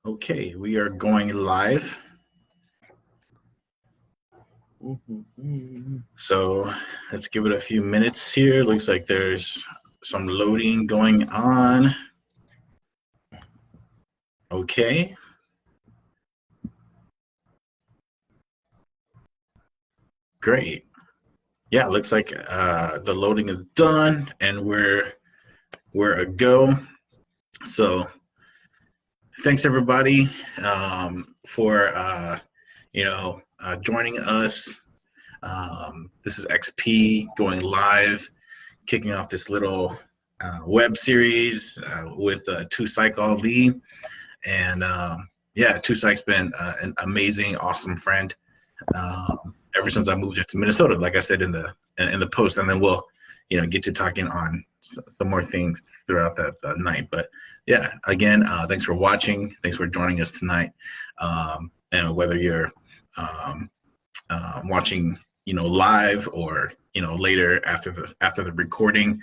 Okay, we are going live. So let's give it a few minutes here. Looks like there's some loading going on. Okay. Great. Yeah, looks like the loading is done and we're a go. So thanks everybody for joining us. This is XP going live, kicking off this little web series with Two Saiko Lee. And Two Saik's been an amazing, awesome friend ever since I moved here to Minnesota, like I said in the post, and then we'll get to talking on some more things throughout the night. But yeah, again, thanks for watching. Thanks for joining us tonight. And whether you're watching, live or later after the recording,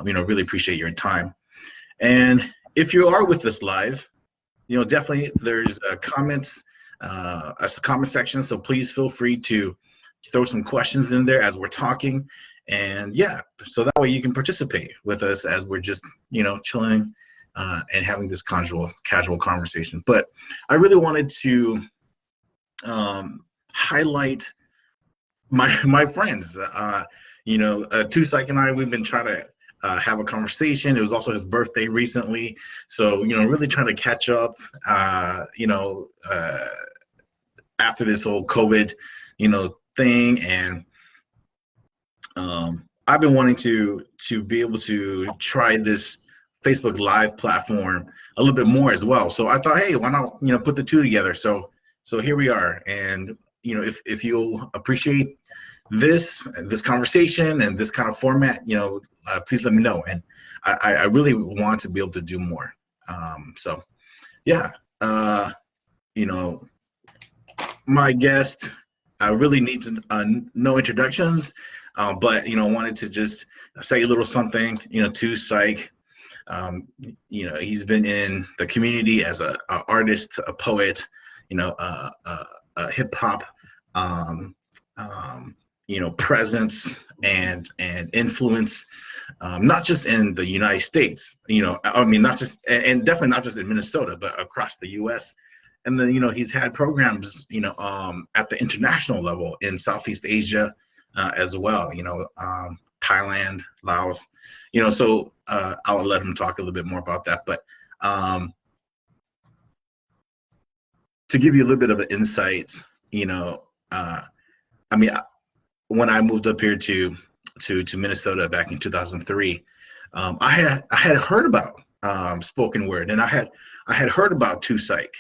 really appreciate your time. And if you are with us live, definitely there's comments, a comment section. So please feel free to throw some questions in there as we're talking. And yeah, so that way you can participate with us as we're just, chilling and having this casual conversation. But I really wanted to highlight my friends. Two Saiko and I, we've been trying to have a conversation. It was also his birthday recently, so really trying to catch up. After this whole COVID, thing, and I've been wanting to be able to try this Facebook Live platform a little bit more as well. So I thought, hey, why not put the two together? So here we are, and if you'll appreciate this conversation and this kind of format, please let me know. And I really want to be able to do more. So yeah, my guest really needs no introductions, but wanted to just say a little something. To Saik, he's been in the community as a artist, a poet, a hip hop, presence and influence, not just in the United States, not just, and definitely not just in Minnesota, but across the U.S. And then, he's had programs, at the international level in Southeast Asia as well, Thailand, Laos, so I'll let him talk a little bit more about that. But to give you a little bit of an insight, when I moved up here to Minnesota back in 2003, I had heard about spoken word, and I had heard about Two Saik,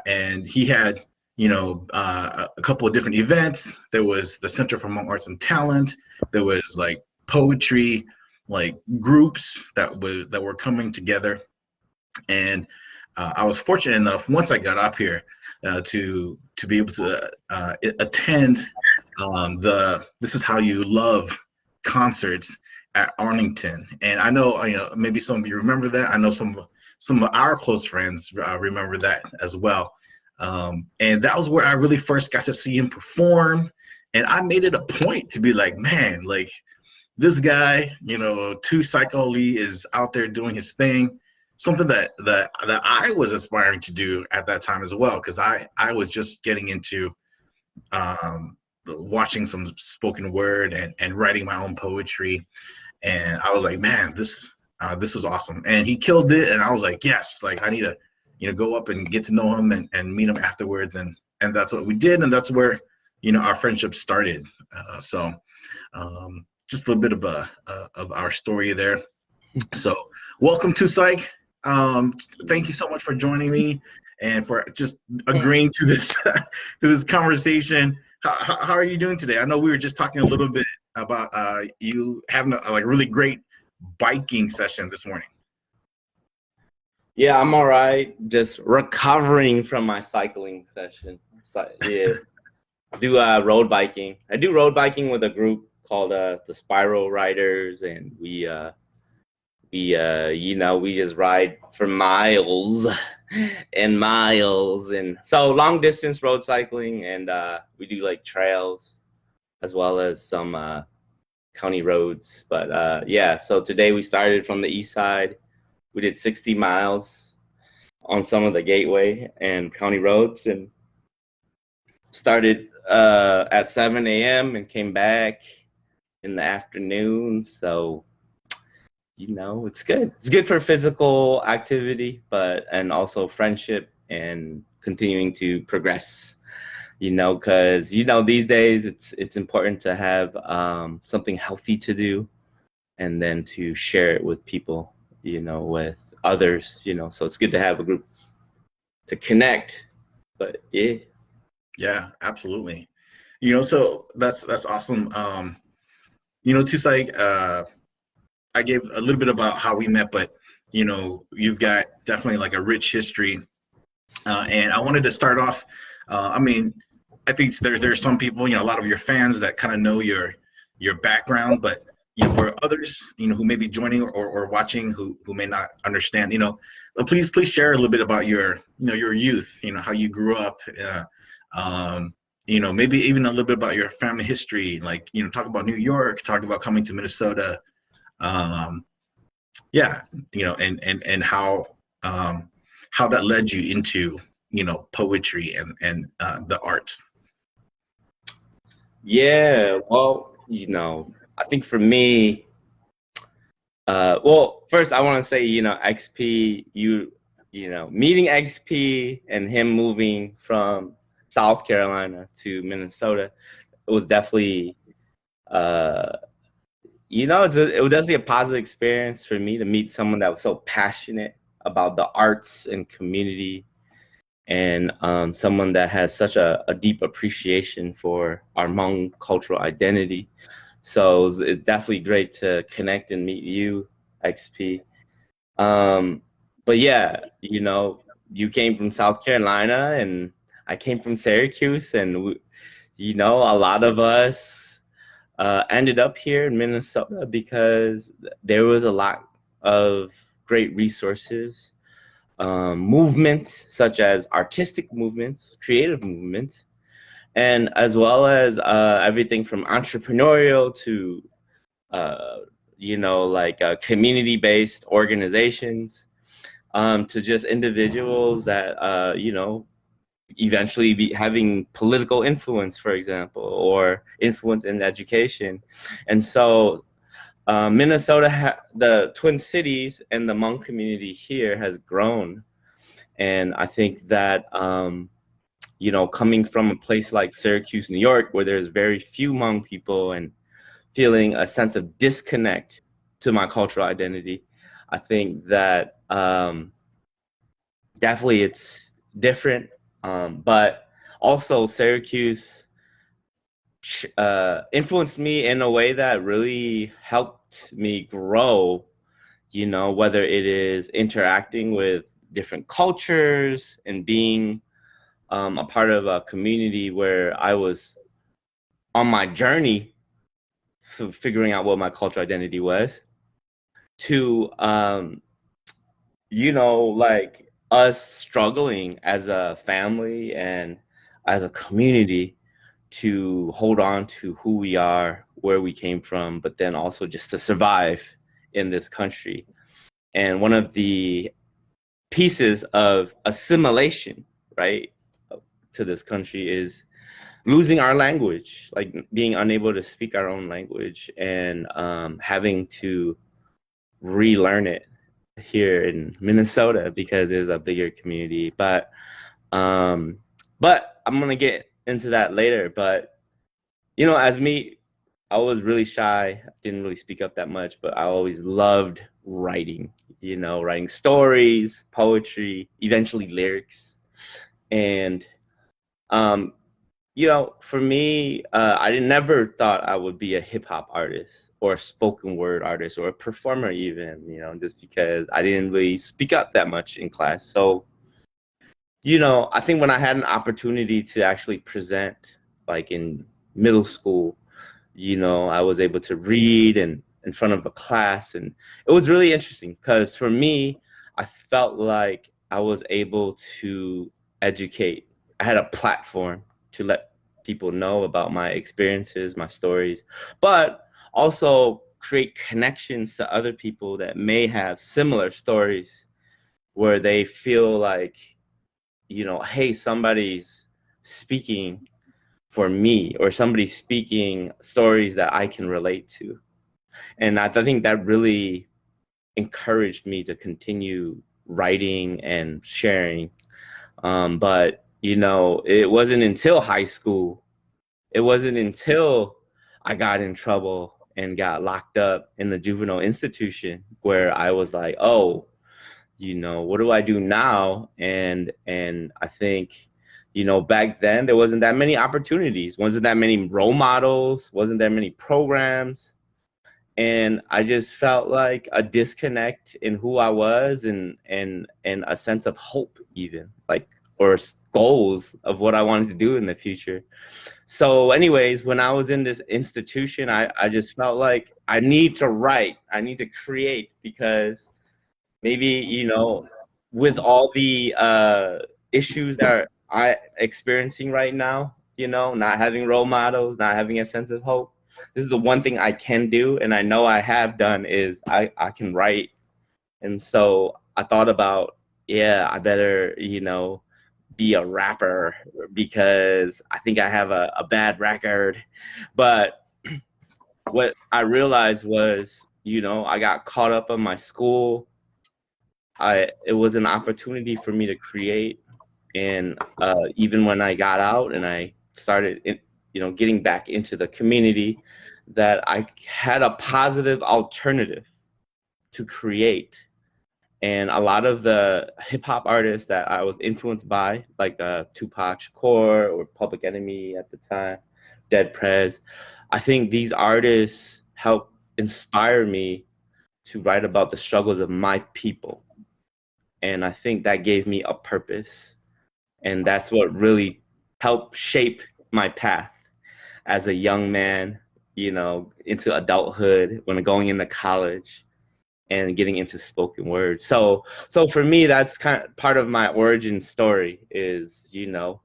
and he had a couple of different events. There was the Center for Hmong Arts and Talent. There was like poetry, like groups that were coming together, and I was fortunate enough once I got up here to be able to attend the This Is How You Love concerts at Arlington. And I know, maybe some of you remember that. I know some of our close friends remember that as well. And that was where I really first got to see him perform. And I made it a point to be like, man, like this guy, Two Saiko Lee is out there doing his thing. Something that I was aspiring to do at that time as well, because I was just getting into watching some spoken word and writing my own poetry, and I was like, man, this was awesome, and he killed it, and I was like, yes, like I need to go up and get to know him and meet him afterwards, and that's what we did, and that's where our friendship started. So just a little bit of our story there. So welcome to Saik. Thank you so much for joining me and for just agreeing to this to this conversation. How are you doing today? I know we were just talking a little bit about you having a really great biking session this morning. Yeah, I'm all right. Just recovering from my cycling session. Yeah, I do road biking. I do road biking with a group called the Spiral Riders, and we we just ride for miles and miles, and so long distance road cycling, and we do like trails as well as some county roads. But yeah, so today we started from the east side. We did 60 miles on some of the gateway and county roads, and started at 7 a.m. and came back in the afternoon. So it's good. It's good for physical activity, and also friendship and continuing to progress. Because these days it's important to have something healthy to do, and then to share it with people, with others. So it's good to have a group to connect. But Yeah, absolutely. So that's awesome. Too, Psych, I gave a little bit about how we met, but you've got definitely like a rich history. And I wanted to start off. I mean, I think there's some people, a lot of your fans that kind of know your background, but for others, who may be joining or watching who may not understand, please share a little bit about your youth, how you grew up, maybe even a little bit about your family history, like talk about New York, talk about coming to Minnesota, yeah, and how that led you into poetry and the arts. Yeah, well, I think for me, well, first I want to say, XP, meeting XP and him moving from South Carolina to Minnesota, it was definitely, it was definitely a positive experience for me to meet someone that was so passionate about the arts and community, and someone that has such a deep appreciation for our Hmong cultural identity. So it's definitely great to connect and meet you, XP. But yeah, you came from South Carolina and I came from Syracuse, and a lot of us ended up here in Minnesota because there was a lot of great resources, movements such as artistic movements, creative movements, and as well as everything from entrepreneurial to community-based organizations, to just individuals that eventually be having political influence, for example, or influence in education. And so Minnesota, the Twin Cities and the Hmong community here has grown. And I think that, coming from a place like Syracuse, New York, where there's very few Hmong people, and feeling a sense of disconnect to my cultural identity, I think that definitely it's different. But also Syracuse influenced me in a way that really helped me grow, whether it is interacting with different cultures and being a part of a community where I was on my journey for figuring out what my cultural identity was, to like us struggling as a family and as a community to hold on to who we are, where we came from, but then also just to survive in this country. And one of the pieces of assimilation, right, to this country is losing our language, like being unable to speak our own language, and having to relearn it here in Minnesota because there's a bigger community. But I'm gonna get into that later. But as me, I was really shy, didn't really speak up that much, but I always loved writing, writing stories, poetry, eventually lyrics. And for me, I never thought I would be a hip hop artist or a spoken word artist or a performer even, just because I didn't really speak up that much in class. So, I think when I had an opportunity to actually present, like in middle school, I was able to read and in front of a class. And it was really interesting because for me, I felt like I was able to educate. I had a platform to let people know about my experiences, my stories, but also create connections to other people that may have similar stories where they feel like, you know, hey, somebody's speaking for me, or somebody's speaking stories that I can relate to. And I think that really encouraged me to continue writing and sharing. But, you know, it wasn't until high school, it wasn't until I got in trouble and got locked up in the juvenile institution where I was like, oh, you know, what do I do now? And I think, you know, back then there wasn't that many opportunities, wasn't that many role models, wasn't that many programs. And I just felt like a disconnect in who I was, and a sense of hope, even like, or goals of what I wanted to do in the future. So anyways, when I was in this institution, I just felt like I need to write, I need to create, because maybe, you know, with all the issues that I experiencing right now, you know, not having role models, not having a sense of hope, this is the one thing I can do, and I know I have done, is I can write. And so I thought about, yeah, I better, you know, be a rapper, because I think I have a bad record. But what I realized was, you know, I got caught up on my school. It was an opportunity for me to create. And even when I got out and I started, you know, getting back into the community, that I had a positive alternative to create. And a lot of the hip hop artists that I was influenced by, like Tupac Shakur or Public Enemy at the time, Dead Prez, I think these artists helped inspire me to write about the struggles of my people. And I think that gave me a purpose. And that's what really helped shape my path as a young man, you know, into adulthood, when going into college and getting into spoken word. So for me, that's kind of part of my origin story, is, you know,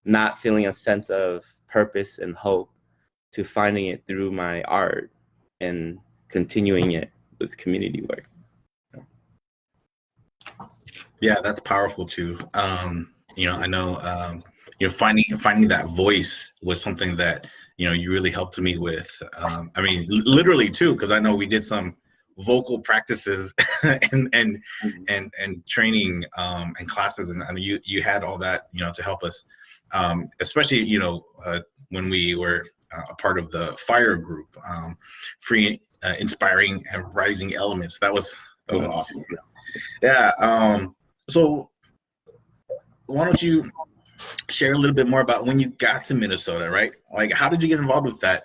not feeling a sense of purpose and hope, to finding it through my art and continuing it with community work. Yeah, that's powerful too. You know, I know, you know, finding that voice was something that, you know, you really helped me with. I mean, literally too, because I know we did some vocal practices and training and classes, and I mean, you had all that, you know, to help us, especially, you know, when we were a part of the fire group, free, inspiring and rising elements. That was awesome. Yeah. So why don't you share a little bit more about when you got to Minnesota, right? Like, how did you get involved with that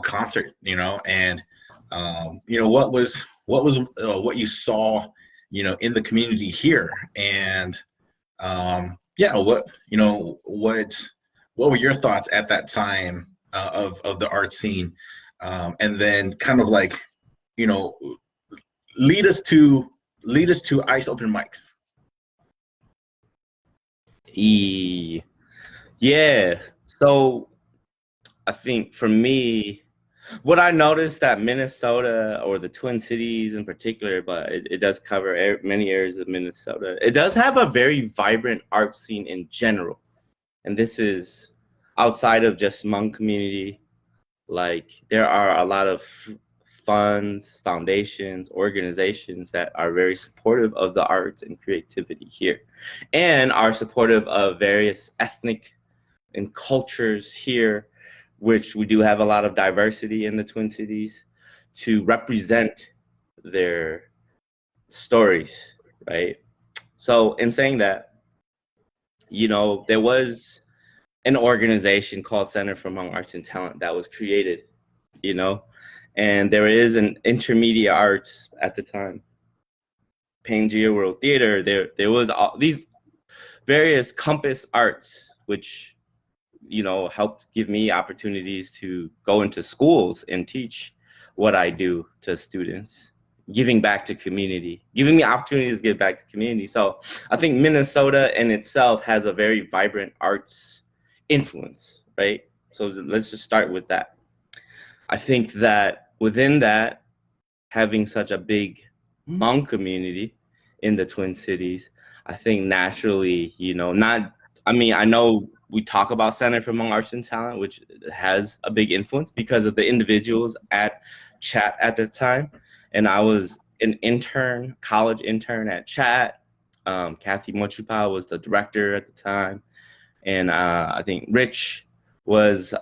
concert, you know, and you know, what you saw, you know, in the community here, and yeah, you know, what were your thoughts at that time of the art scene, and then kind of like, you know, lead us to ice open mics. Yeah. So I think for me, what I noticed that Minnesota, or the Twin Cities in particular, but it does cover many areas of Minnesota, it does have a very vibrant art scene in general. And this is outside of just Hmong community. Like, there are a lot of funds, foundations, organizations that are very supportive of the arts and creativity here, and are supportive of various ethnic and cultures here, which we do have a lot of diversity in the Twin Cities, to represent their stories, right? So in saying that, you know, there was an organization called Center for Hmong Arts and Talent that was created, you know, and there is an intermediate arts at the time, Pangea World Theater. There was all these various compass arts, which, you know, helped give me opportunities to go into schools and teach what I do to students, giving back to community, giving me opportunities to give back to community. So I think Minnesota in itself has a very vibrant arts influence, right? So let's just start with that. I think that within that, having such a big Hmong community in the Twin Cities, I think naturally, I know we talk about Center for Hmong Arts and Talent, which has a big influence because of the individuals at Chat at the time. And I was an intern, college intern at Chat. Kathy Mochupa was the director at the time. And I think Rich was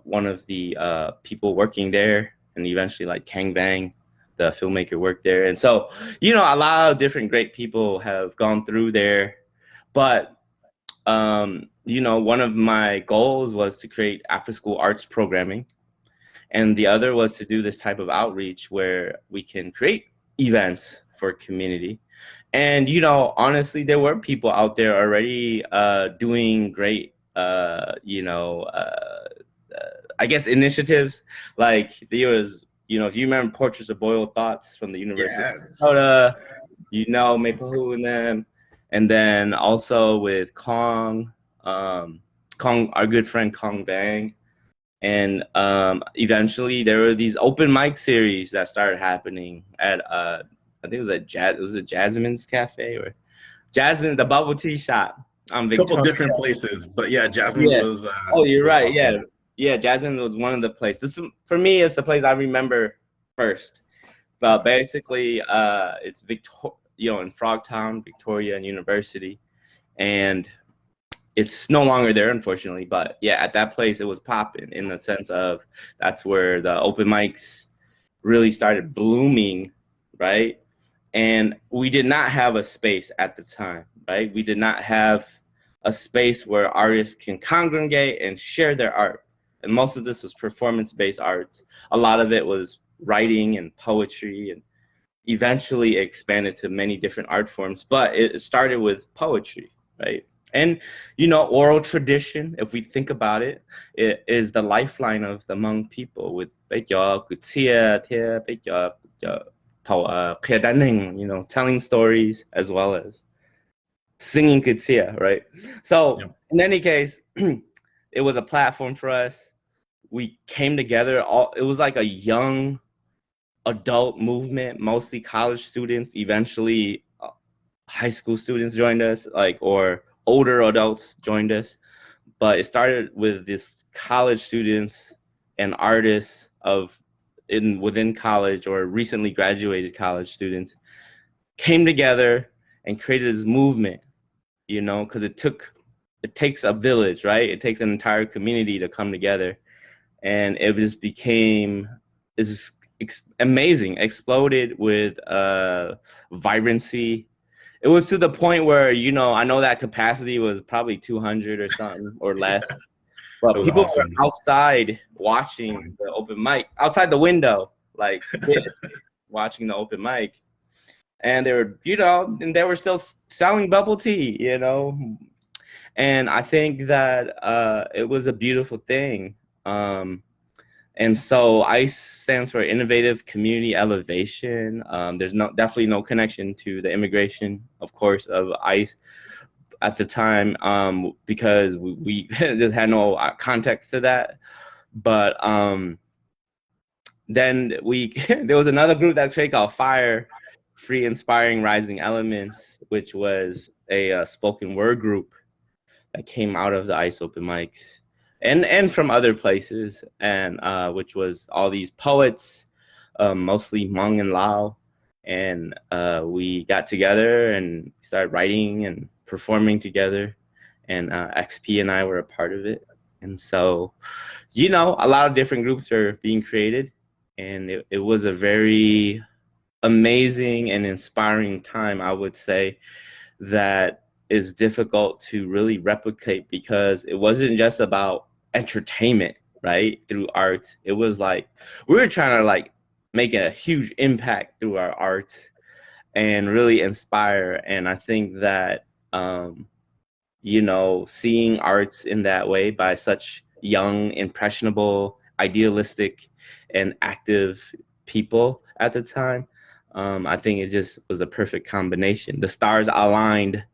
one of the people working there, and eventually like Kang Bang, the filmmaker, worked there. And so, a lot of different great people have gone through there. But, one of my goals was to create after-school arts programming. And the other was to do this type of outreach where we can create events for community. And, honestly, there were people out there already doing great, I guess, initiatives. Like there was, if you remember Portraits of Boiled Thoughts from the University of Minnesota, Maple and them. And then also with Kong, our good friend Kong Bang. And eventually there were these open mic series that started happening at I think it was at Jasmine's Cafe or Jasmine, the bubble tea shop on A couple Victoria. different places, but yeah, Jasmine's was. Oh, you're was right. awesome. Yeah. Jasmine was one of the places. This for me is the place I remember first. But basically, it's in Frogtown, Victoria and University, and it's no longer there, unfortunately. But yeah, at that place, it was popping in the sense of that's where the open mics really started blooming, right? And we did not have a space at the time, right? We did not have a space where artists can congregate and share their art. And most of this was performance-based arts. A lot of it was writing and poetry, and eventually expanded to many different art forms. But it started with poetry, right? And, oral tradition, if we think about it, it is the lifeline of the Hmong people with telling stories as well as singing Kutsia, right? So in any case, it was a platform for us. We came together. It was like a young adult movement, mostly college students. Eventually, high school students joined us, or older adults joined us. But it started with this college students and artists within college or recently graduated college students came together and created this movement, because it takes a village, right? It takes an entire community to come together. And it just became amazing, exploded with vibrancy. It was to the point where, I know that capacity was probably 200 or something or less. But people were outside watching the open mic, outside the window, like watching the open mic. And they were, and they were still selling bubble tea, And I think that it was a beautiful thing. And so ICE stands for Innovative Community Elevation. There's definitely no connection to the immigration, of course, of ICE at the time, because we just had no context to that. But then there was another group that created called Fire, Free Inspiring Rising Elements, which was a spoken word group that came out of the ICE open mics and from other places, and which was all these poets, mostly Hmong and Lao. And we got together and started writing and performing together, and XP and I were a part of it. And so, a lot of different groups are being created, and it was a very amazing and inspiring time, I would say, that is difficult to really replicate, because it wasn't just about entertainment, right, through art. It was like we were trying to make a huge impact through our art and really inspire. And I think that seeing arts in that way by such young, impressionable idealistic and active people at the time. I think it just was a perfect combination. The stars aligned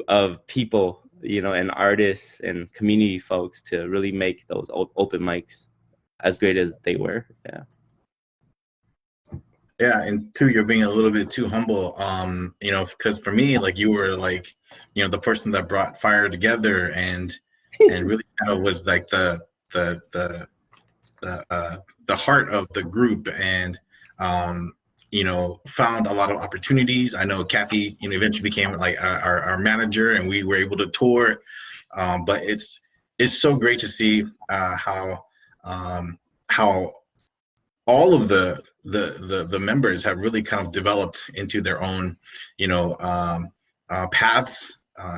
of people, and artists and community folks to really make those open mics as great as they were. Yeah. Yeah, and two, you're being a little bit too humble. Because for me, like you were like, the person that brought fire together and really kind of was like the the the heart of the group, and found a lot of opportunities. I know Kathy, eventually became like our manager, and we were able to tour. But it's so great to see how all of the members have really kind of developed into their own, paths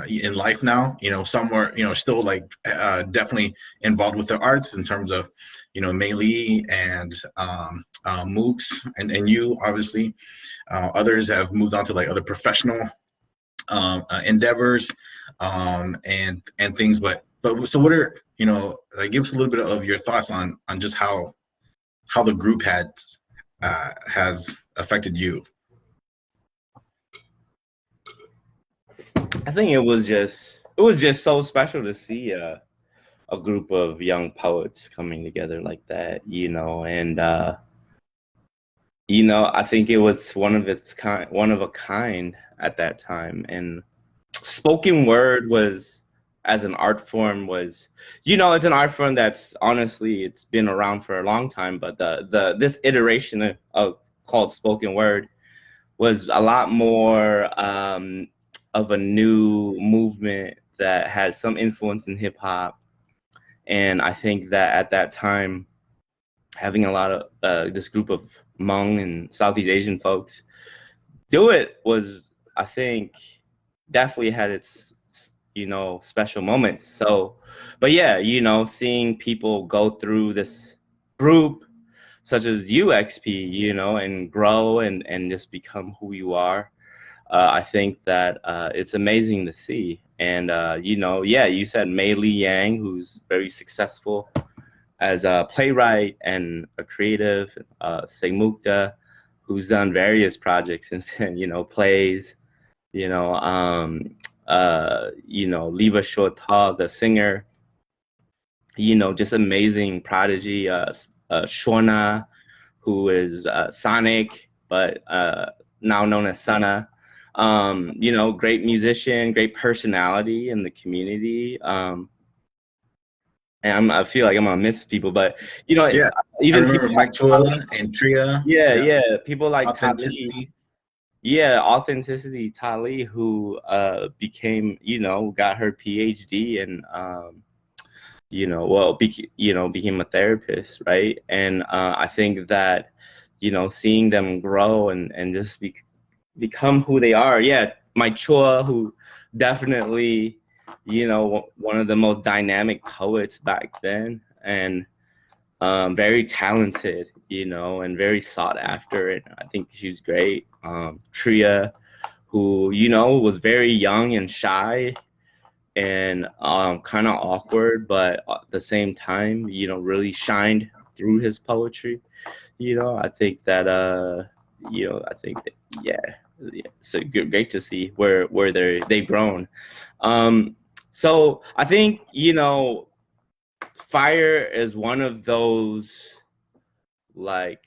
in life now. Some were, still like definitely involved with the arts in terms of, Mei Lee and Mooks and you, obviously. Others have moved on to like other professional endeavors and things. But so what are, like, give us a little bit of your thoughts on just how the group has affected you. I think it was just so special to see a group of young poets coming together like that, and I think it was one of a kind at that time. And spoken word was, as an art form, was, it's an art form that's honestly, it's been around for a long time, but this iteration of called spoken word was a lot more of a new movement that had some influence in hip hop. And I think that at that time, having a lot of this group of Hmong and Southeast Asian folks do it was, I think, definitely had its special moments. So, but yeah, seeing people go through this group such as UXP, and grow and just become who you are. I think that it's amazing to see. And, yeah, you said Mei Lee Yang, who's very successful as a playwright and a creative, Seimukta, who's done various projects since then, plays, Liva Shota, the singer, just amazing prodigy, Shona, who is Sonic, but now known as Sana. Great musician, great personality in the community. And I feel like I'm gonna miss people, but Yeah, even I remember people Mike Chua and Tria. yeah, people like Authenticity. Yeah, Authenticity Tali, who became, got her PhD and became a therapist, right? And I think that, seeing them grow and just become who they are. Yeah, Mike Chua, who definitely, one of the most dynamic poets back then, and very talented, and very sought after. And I think she was great. Tria, who, was very young and shy and kind of awkward, but at the same time, really shined through his poetry. I think that, yeah, so great to see where they've grown. So I think, fire is one of those, like,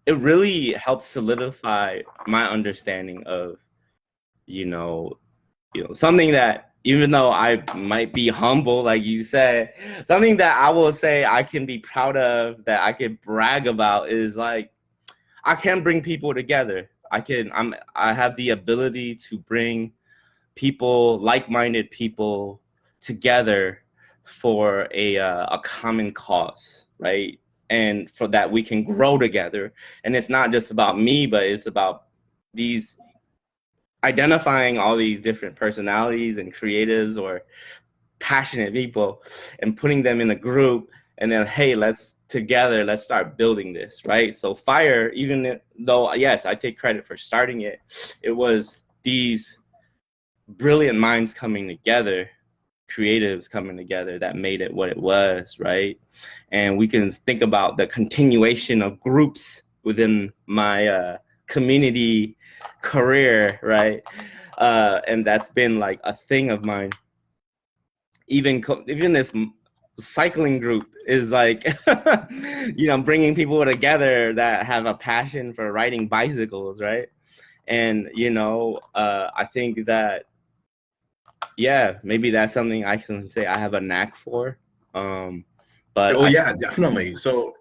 it really helps solidify my understanding of, something that, even though I might be humble, like you said, something that I will say I can be proud of, that I can brag about, is like, I can bring people together. I have the ability to bring people, like-minded people, together for a common cause, right? And for that we can grow together. And it's not just about me, but it's about these identifying all these different personalities and creatives or passionate people and putting them in a group, and then, hey, let's start building this, right? So fire, even though, yes, I take credit for starting it, it was these brilliant minds coming together creatives coming together that made it what it was, right? And we can think about the continuation of groups within my community career, right? And that's been like a thing of mine. Even this cycling group is like, bringing people together that have a passion for riding bicycles, right? And I think that, yeah, maybe that's something I can say I have a knack for. But Oh yeah, definitely. So,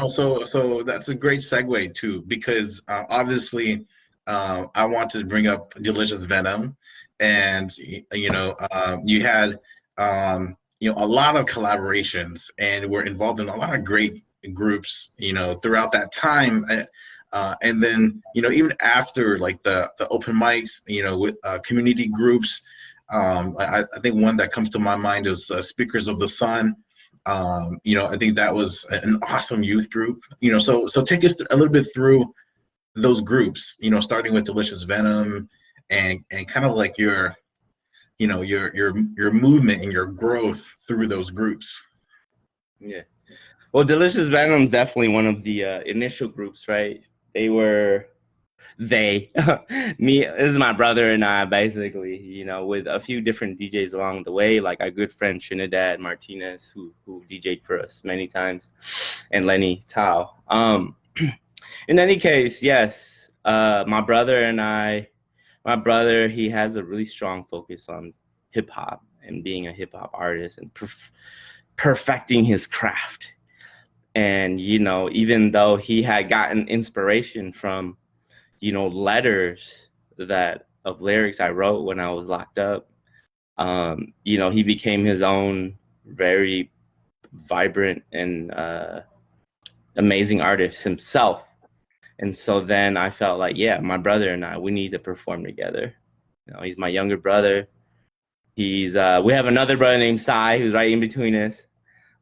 so that's a great segue too, because obviously, I want to bring up Delicious Venom, and you had a lot of collaborations, and were involved in a lot of great groups, throughout that time. And then, even after like the open mics, with community groups, I think one that comes to my mind is Speakers of the Sun. I think that was an awesome youth group. So take us a little bit through those groups. Starting with Delicious Venom, and kind of like your movement and your growth through those groups. Yeah. Well, Delicious Venom is definitely one of the initial groups, right? Me, this is my brother and I, basically, with a few different DJs along the way, like our good friend Trinidad Martinez, who DJ'd for us many times, and Lenny Tao. In any case, yes, my brother, he has a really strong focus on hip hop and being a hip hop artist and perfecting his craft. And, even though he had gotten inspiration from, letters of lyrics I wrote when I was locked up, he became his own very vibrant and amazing artist himself. And so then I felt like, yeah, my brother and I, we need to perform together. He's my younger brother. We have another brother named Sai, who's right in between us.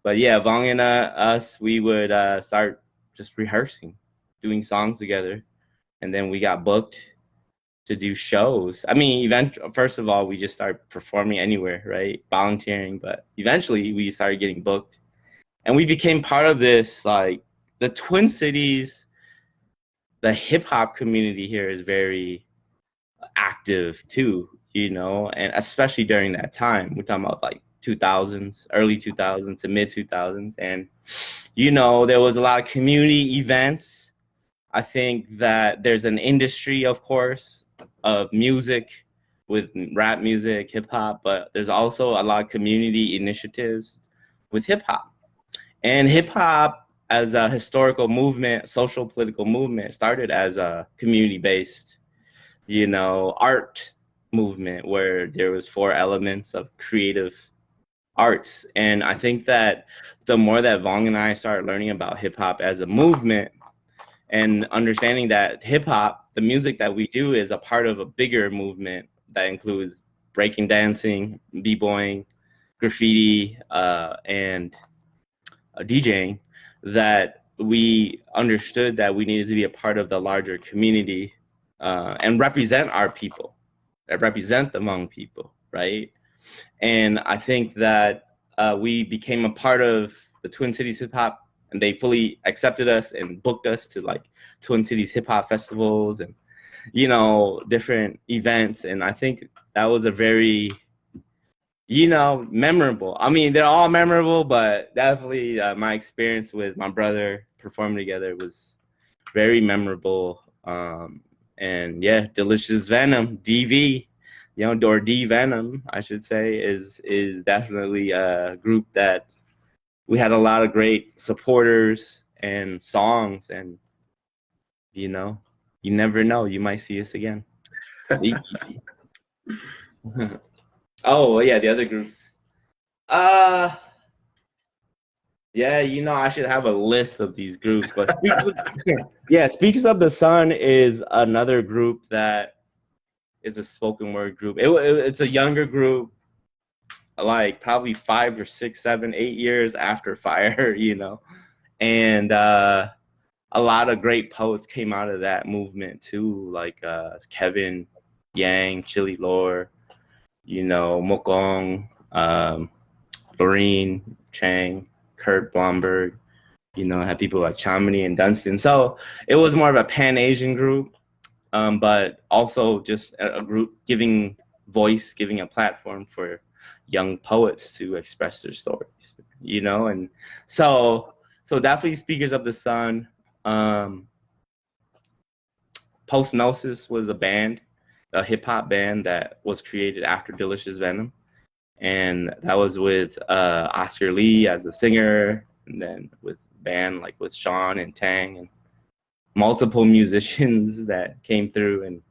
But yeah, Vong and us, we would start just rehearsing, doing songs together. And then we got booked to do shows. I mean, first of all, we just started performing anywhere, right? Volunteering. But eventually we started getting booked. And we became part of this, like, the Twin Cities, the hip hop community here is very active too, and especially during that time. We're talking about like 2000s, early 2000s to mid 2000s. And, there was a lot of community events. I think that there's an industry, of course, of music with rap music, hip hop, but there's also a lot of community initiatives with hip hop. And hip hop as a historical movement, social political movement, started as a community-based, art movement where there was 4 elements of creative arts. And I think that the more that Vong and I started learning about hip hop as a movement and understanding that hip hop, the music that we do, is a part of a bigger movement that includes breaking dancing, b-boying, graffiti, and DJing, that we understood that we needed to be a part of the larger community and represent our people, represent the Hmong people, right? And I think that we became a part of the Twin Cities Hip Hop, and they fully accepted us and booked us to like Twin Cities Hip Hop festivals and, different events. And I think that was a very, memorable. I mean, they're all memorable, but definitely my experience with my brother performing together was very memorable. And yeah, Delicious Venom, DV, or D Venom, I should say, is definitely a group that we had a lot of great supporters and songs. And, you never know, you might see us again. Oh, yeah, the other groups. Yeah, I should have a list of these groups. But Speakers of the Sun is another group that is a spoken word group. It's a younger group, like probably 5 or 6, 7, 8 years after Fire, and a lot of great poets came out of that movement too, like Kevin Yang, Chili Lore, Mokong, um, Lorene, Chang, Kurt Blomberg. Had people like Chamini and Dunstan. So it was more of a Pan-Asian group, but also just a group giving voice, giving a platform for young poets to express their stories, and so definitely Speakers of the Sun. Post Gnosis was a hip hop band that was created after Delicious Venom. And that was with Oscar Lee as the singer, and then with band like with Sean and Tang and multiple musicians that came through and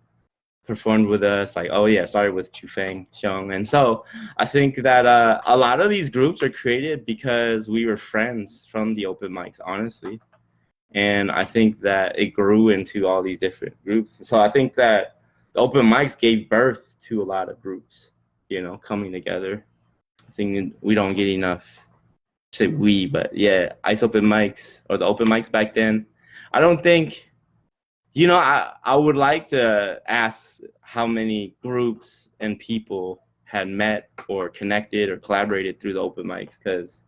performed with us. Like, started with Chufeng Xiong. And so I think that a lot of these groups are created because we were friends from the open mics, honestly. And I think that it grew into all these different groups. So I think that the open mics gave birth to a lot of groups, coming together. I think we don't get enough, say we, but yeah, ice open mics or the open mics back then. I don't think, I would like to ask how many groups and people had met or connected or collaborated through the open mics, because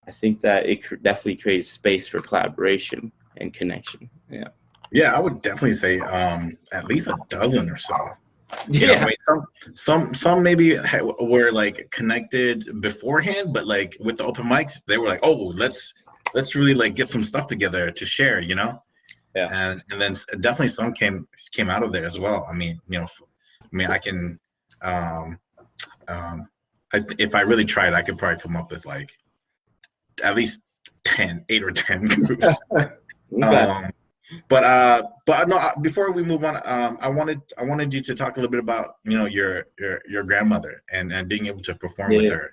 I think that it definitely creates space for collaboration and connection. Yeah. Yeah, I would definitely say at least a dozen or so. Yeah. I mean, some maybe were like connected beforehand, but like with the open mics, they were like, oh, let's really like get some stuff together to share, Yeah. And then definitely some came out of there as well. I mean, I can, if I really tried, I could probably come up with like at least 8 or 10 groups. Okay. But no. Before we move on, I wanted you to talk a little bit about your grandmother and being able to perform with her.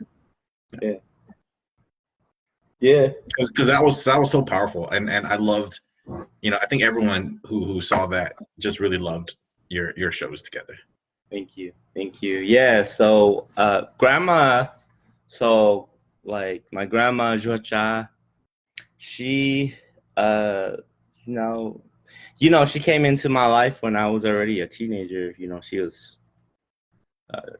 Yeah. Because that was so powerful, and I loved. I think everyone who saw that just really loved your shows together. Thank you. Yeah. So, grandma. So, like my grandma Jocha, she, she came into my life when I was already a teenager. She was,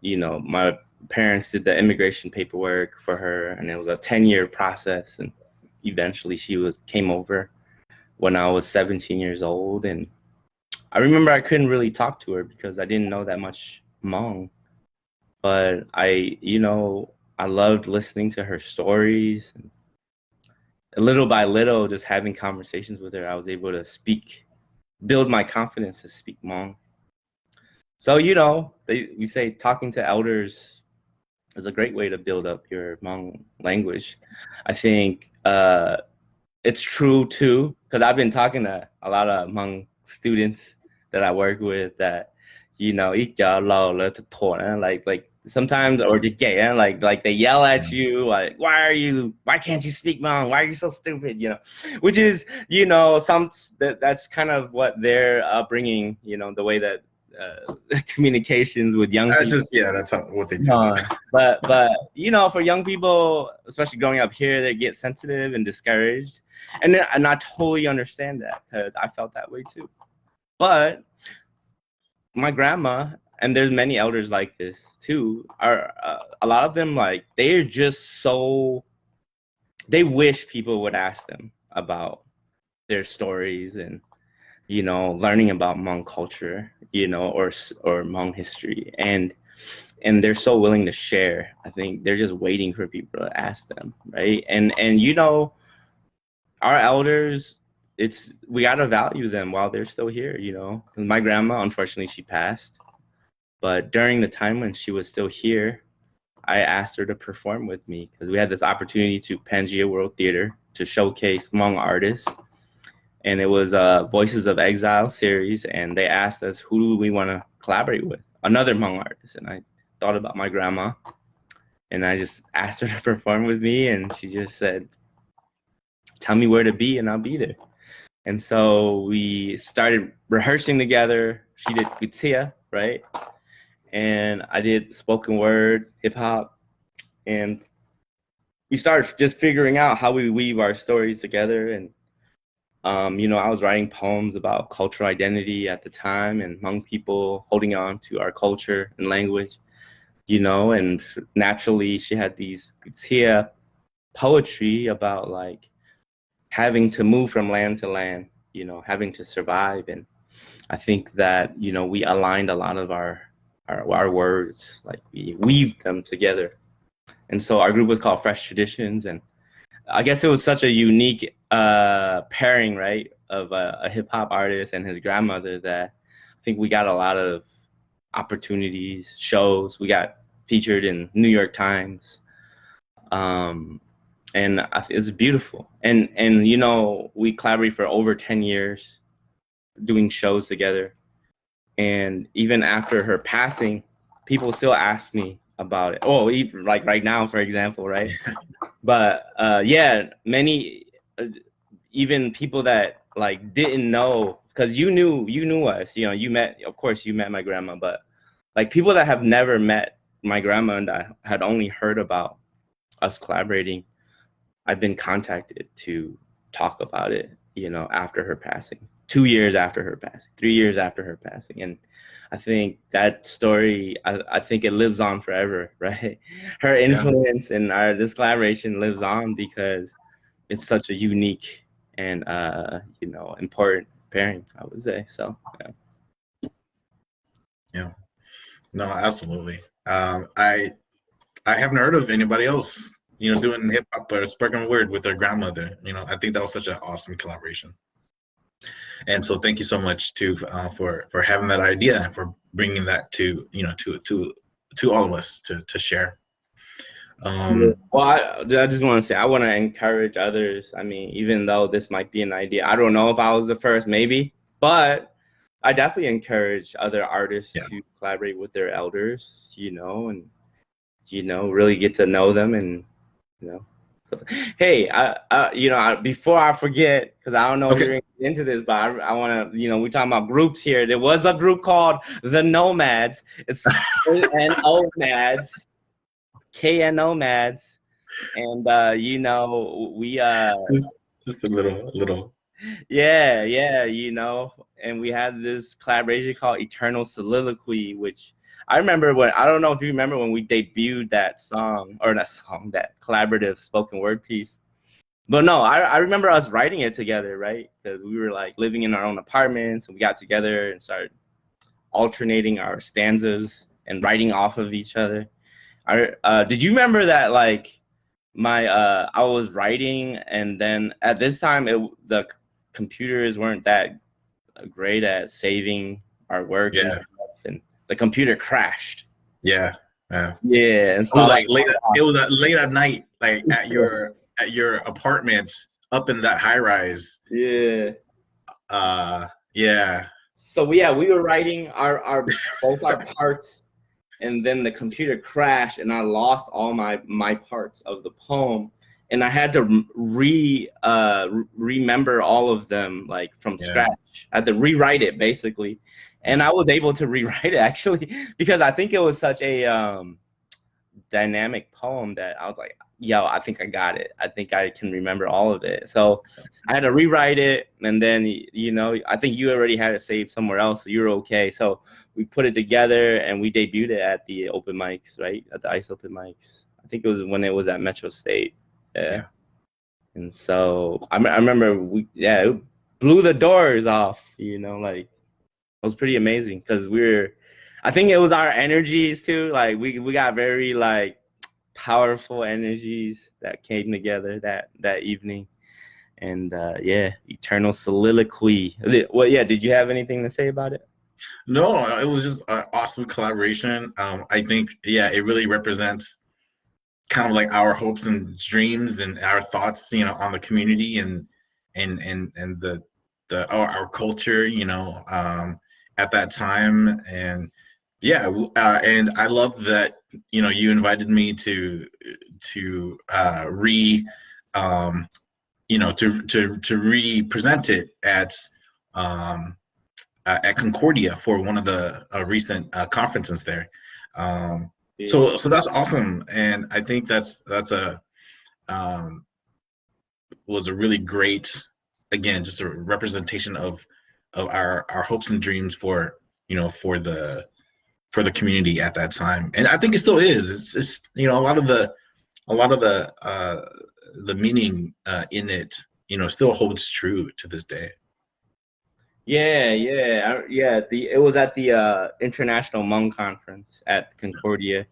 my parents did the immigration paperwork for her, and it was a 10-year process. And eventually she came over when I was 17 years old. And I remember I couldn't really talk to her because I didn't know that much Hmong. But I loved listening to her stories. And little by little, just having conversations with her, I was able to build my confidence to speak Hmong. So, we say talking to elders is a great way to build up your Hmong language. I think it's true too, because I've been talking to a lot of Hmong students that I work with that, like sometimes, or like they yell at you, like, why can't you speak Hmong? Why are you so stupid? Which is, that's kind of what their upbringing, the way that communications with young That's people. that's what they do. But for young people, especially growing up here, they get sensitive and discouraged, and I totally understand that, because I felt that way too. But my grandma, and there's many elders like this too, are a lot of them, like, they're just so, they wish people would ask them about their stories and learning about Hmong culture, or Hmong history, and they're so willing to share. I think they're just waiting for people to ask them, right? And our elders, we gotta value them while they're still here. My grandma, unfortunately, she passed, but during the time when she was still here, I asked her to perform with me, because we had this opportunity to Pangea World Theater to showcase Hmong artists. And it was a Voices of Exile series, and they asked us, who do we want to collaborate with? Another Hmong artist. And I thought about my grandma, and I just asked her to perform with me, and she just said, tell me where to be and I'll be there. And so we started rehearsing together. She did Gutia, right? And I did spoken word, hip hop, and we started just figuring out how we weave our stories together. And I was writing poems about cultural identity at the time and Hmong people holding on to our culture and language. and naturally she had these Tia poetry about like having to move from land to land, having to survive. And I think that, we aligned a lot of our words, like we weaved them together. And so our group was called Fresh Traditions. And I guess it was such a unique pairing, right, of a hip hop artist and his grandmother that I think we got a lot of opportunities, shows. We got featured in New York Times. And it's beautiful. And we collaborated for over 10 years doing shows together. And even after her passing, people still ask me about it. Oh, even like right now, for example, right? But many even people that like didn't know, because you knew us, you met my grandma, but like people that have never met my grandma and I had only heard about us collaborating, I've been contacted to talk about it, after her passing, 2 years after her passing, 3 years after her passing. And I think that story, I think it lives on forever, right? Her influence and this collaboration lives on because it's such a unique and, important pairing, I would say. So, yeah. Yeah, no, absolutely. I haven't heard of anybody else, doing hip hop or spoken word with their grandmother. I think that was such an awesome collaboration. And so thank you so much too for having that idea and for bringing that to all of us to share. Well, I just want to say I want to encourage others. I mean, even though this might be an idea, I don't know if I was the first, maybe, but I definitely encourage other artists to collaborate with their elders, and really get to know them, and hey, before I forget, because I don't know if you're into this, but I want to, we're talking about groups here. There was a group called the Nomads. It's K-N-O-Mads, K-N-O-Mads, and we just a little. Yeah, and we had this collaboration called Eternal Soliloquy, which I remember I don't know if you remember when we debuted that collaborative spoken word piece. But no, I remember us writing it together, right? Because we were like living in our own apartments, and we got together and started alternating our stanzas and writing off of each other. Did you remember that, like, I was writing, and then at this time the computers weren't that great at saving our work and stuff, and the computer crashed. Yeah. And so it was late at night, like at your apartment up in that high rise. So we were writing our both our parts, and then the computer crashed, and I lost all my parts of the poem, and I had to remember all of them, like, from scratch. I had to rewrite it, basically. And I was able to rewrite it, actually, because I think it was such a dynamic poem that I was like, yo, I think I got it. I think I can remember all of it. So I had to rewrite it, and then, I think you already had it saved somewhere else, so you're okay. So we put it together, and we debuted it at the open mics, right? At the ICE open mics. I think it was when it was at Metro State. Yeah. And so I remember it blew the doors off, like, it was pretty amazing, because I think it was our energies too. Like we got very, like, powerful energies that came together that evening. And Eternal Soliloquy. Well, did you have anything to say about it? No, it was just an awesome collaboration. I think, it really represents kind of like our hopes and dreams and our thoughts, on the community and our culture, at that time. And and I love that, you invited me to re-present it at Concordia for one of the recent conferences there. So that's awesome, and I think that's was a really great, again, just a representation of our hopes and dreams for for the for the community at that time, and I think it still is. It's you know, a lot of the meaning in it, you know, still holds true to this day. Yeah. It was at the International Hmong Conference at Concordia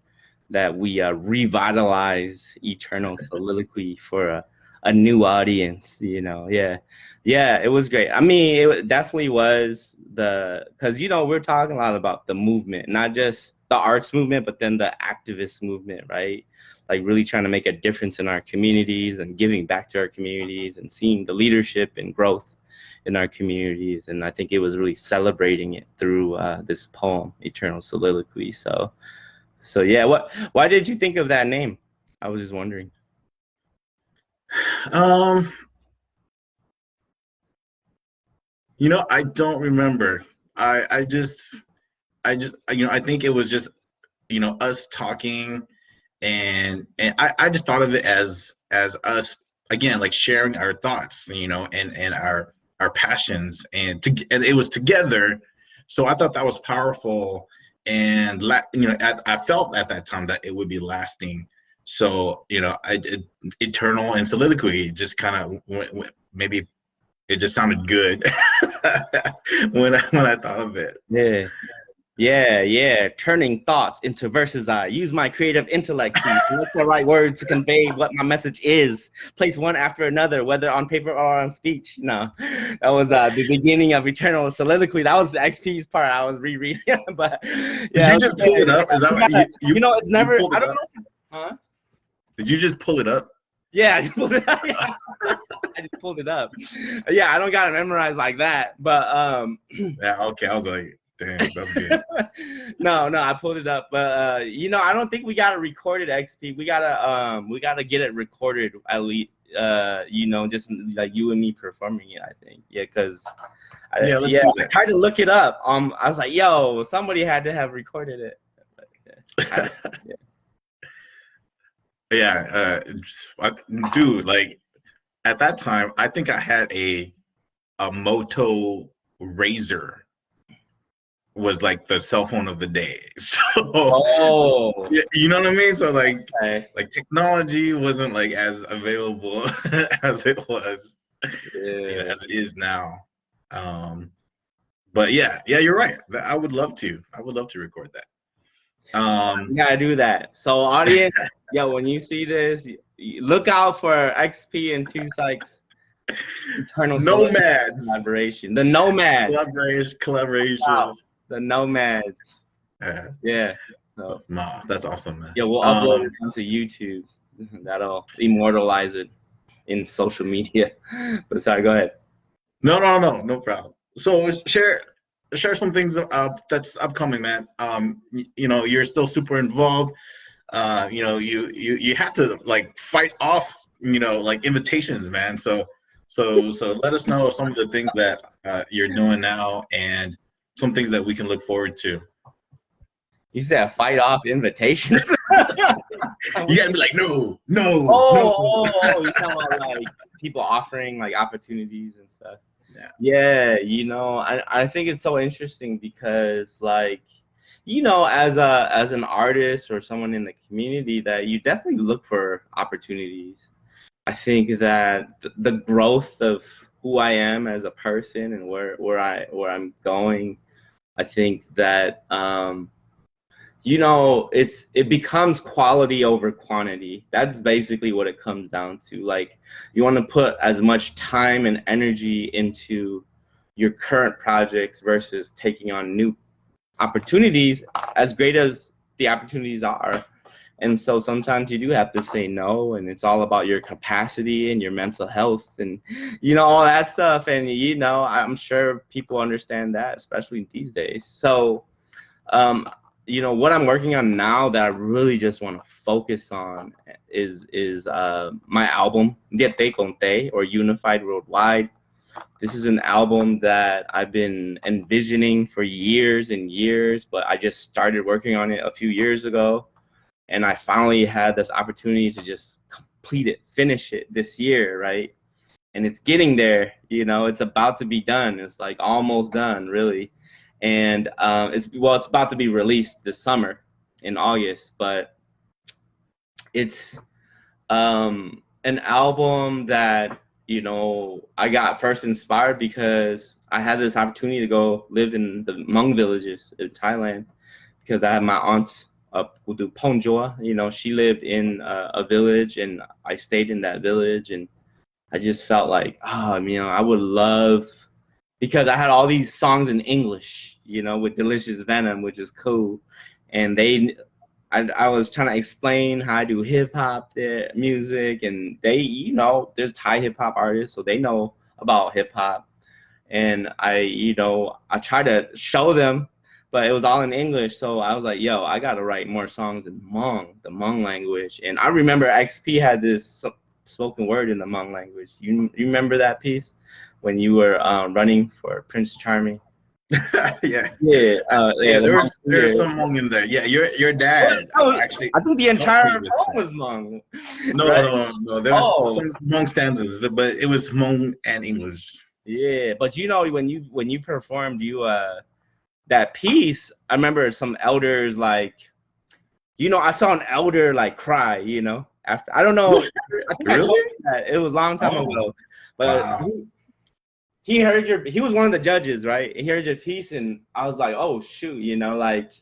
that we revitalized Eternal Soliloquy for a new audience. You know, yeah, it was great. I mean, it definitely was because you know we're talking a lot about the movement, not just the arts movement, but then the activist movement, right? Like really trying to make a difference in our communities and giving back to our communities and seeing the leadership and growth in our communities. And I think it was really celebrating it through this poem, Eternal Soliloquy. So yeah, why did you think of that name? I was just wondering. Um, you know, I don't remember. I just you know, I think it was just, you know, us talking, and I just thought of it as us again, like sharing our thoughts, you know, and our passions, and it was together. So I thought that was powerful, and you know, I felt at that time that it would be lasting. So you know, I did eternal and soliloquy just kind of maybe it just sounded good when I thought of it. Yeah. Turning thoughts into verses. I use my creative intellect to select the right words to convey what my message is. Place one after another, whether on paper or on speech. No, that was the beginning of Eternal Soliloquy. That was XP's part. I was rereading, but Did yeah. you just pull it up? Is that what You know, it's never. pulled I it don't up? know. Huh? Did you just pull it up? Yeah, I just pulled it up. Yeah. I just pulled it up. Yeah, I don't got it memorized like that, but Yeah, okay. I was like, damn, that's good. no, I pulled it up, but you know, I don't think we got it recorded, XP. We gotta get it recorded at least. You know, just like you and me performing it. I think, yeah, because Yeah, let's do I that. tried to look it up. I was like, yo, somebody had to have recorded it. But, yeah. Yeah, dude, like at that time, I think I had a Moto Razor was like the cell phone of the day. So, Oh, yeah, you know what I mean? So okay. like technology wasn't like as available as it was, you know, Yeah. as it is now. But yeah, you're right. I would love to. I would love to record that. You gotta do that. So, audience, yo, when you see this, look out for XP and Two Sykes Eternal Soliloquy Nomads. collaboration. The Nomads. Collaboration. Wow. The Nomads. Yeah. Yeah. So, Nah, that's awesome, man. yeah, we'll upload it onto YouTube. That'll immortalize it in social media. But sorry, go ahead. No problem. So share some things that's upcoming, man. You know, you're still super involved. You know, you have to like fight off, you know, like invitations, man. So let us know some of the things that you're doing now and some things that we can look forward to. You said fight off invitations. You gotta be like, no. You talking about like people offering like opportunities and stuff. Yeah, you know, I think it's so interesting because like, you know, as an artist or someone in the community that you definitely look for opportunities. I think that the growth of who I am as a person and where I'm going, I think that you know, it becomes quality over quantity. That's basically what it comes down to. Like, you want to put as much time and energy into your current projects versus taking on new opportunities, as great as the opportunities are. And so sometimes you do have to say no, and it's all about your capacity and your mental health and, you know, all that stuff. And, you know, I'm sure people understand that, especially these days. So, you know, what I'm working on now that I really just want to focus on is my album, Diete Conte, or Unified Worldwide. This is an album that I've been envisioning for years and years, but I just started working on it a few years ago. And I finally had this opportunity to just complete it, finish it this year, right? And it's getting there, you know, it's about to be done. It's like almost done, really. and it's about to be released this summer in August, but it's an album that, you know, I got first inspired because I had this opportunity to go live in the Hmong villages in Thailand, because I had my aunt up Udu Ponjoa. You know, she lived in a village, and I stayed in that village, and I just felt like, you know, I would love, because I had all these songs in English, you know, with Delicious Venom, which is cool, and I was trying to explain how I do hip hop music, and they, you know, there's Thai hip hop artists, so they know about hip hop, and you know, I try to show them, but it was all in English. So I was like, yo, I gotta write more songs in Hmong, the Hmong language. And I remember XP had this spoken word in the Hmong language. You remember that piece when you were running for Prince Charming? Yeah, Yeah, yeah. the There's some Hmong in there. Yeah, your dad actually I think the helped me entire with poem that. was Hmong, No, right? no. There was Oh, some Hmong stanzas, but it was Hmong and English. yeah. But you know, when you performed that piece, I remember some elders, like, you know, I saw an elder like cry, you know, after, I don't know, I think I told Really? you that it was a long time Oh, ago, but wow. he he was one of the judges, right? He heard your piece, and I was like, oh shoot, you know, like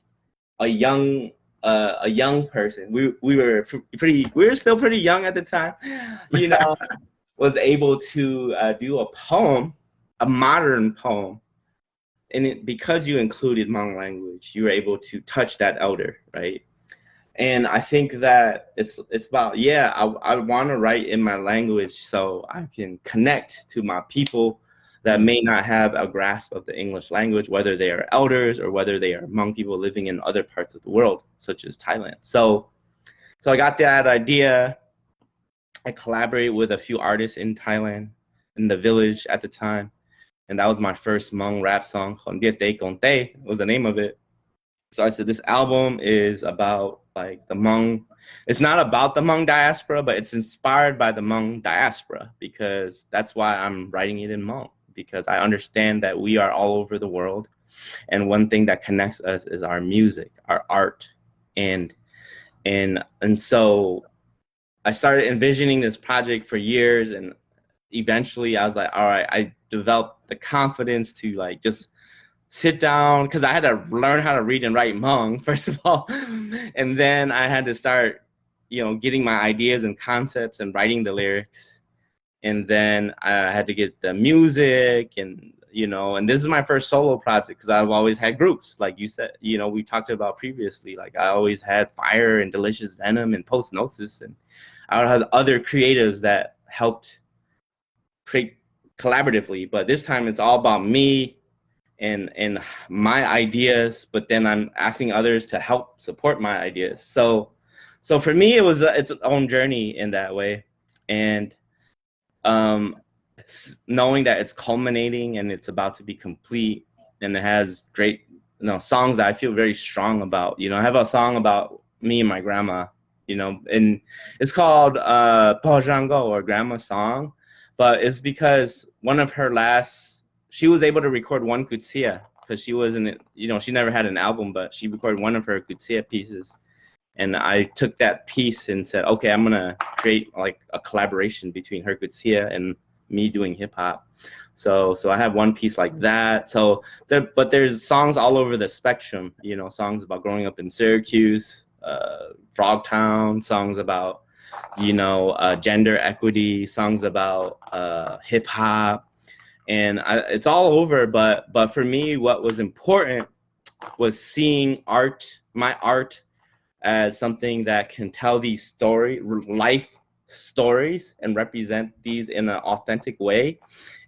a young person. We were we were still pretty young at the time, you know, was able to do a poem, a modern poem, and because you included Hmong language, you were able to touch that elder, right? And I think that it's about, yeah, I want to write in my language so I can connect to my people that may not have a grasp of the English language, whether they are elders or whether they are Hmong people living in other parts of the world, such as Thailand. So I got that idea. I collaborated with a few artists in Thailand, in the village at the time, and that was my first Hmong rap song. Khon Diet Te Kon Te was the name of it. So I said, this album is about like the Hmong. It's not about the Hmong diaspora, but it's inspired by the Hmong diaspora, because that's why I'm writing it in Hmong, because I understand that we are all over the world. And one thing that connects us is our music, our art. And so I started envisioning this project for years, and eventually I was like, all right, I developed the confidence to like just sit down, because I had to learn how to read and write Hmong, first of all. And then I had to start, you know, getting my ideas and concepts and writing the lyrics. And then I had to get the music, and, you know, and this is my first solo project, because I've always had groups, like you said, you know, we talked about previously. Like I always had Fire and Delicious Venom and Post Gnosis, and I had other creatives that helped create collaboratively. But this time it's all about me and my ideas, but then I'm asking others to help support my ideas. So for me, it was its own journey in that way. And um, knowing that it's culminating and it's about to be complete, and it has great, you know, songs that I feel very strong about. You know, I have a song about me and my grandma, you know, and it's called Pojango, or Grandma Song, but it's because one of her last, she was able to record one kutsia, because she wasn't, you know, she never had an album, but she recorded one of her kutsia pieces. And I took that piece and said, okay, I'm gonna create like a collaboration between her kutsia and me doing hip hop. So I have one piece like that. So but there's songs all over the spectrum, you know, songs about growing up in Syracuse, Frogtown, songs about, you know, gender equity, songs about hip hop, and it's all over. But for me, what was important was seeing my art, as something that can tell these life stories, and represent these in an authentic way,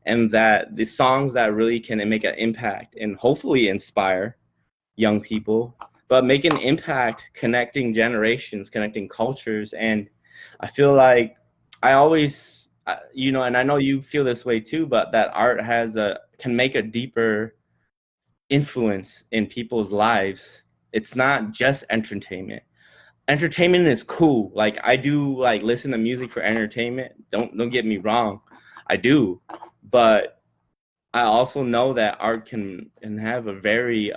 and that the songs that really can make an impact and hopefully inspire young people, but make an impact connecting generations, connecting cultures. And I feel like I always, you know, and I know you feel this way too, but that art can make a deeper influence in people's lives. It's not just entertainment. Entertainment is cool. Like I do like listen to music for entertainment. Don't get me wrong, I do, but I also know that art can have a very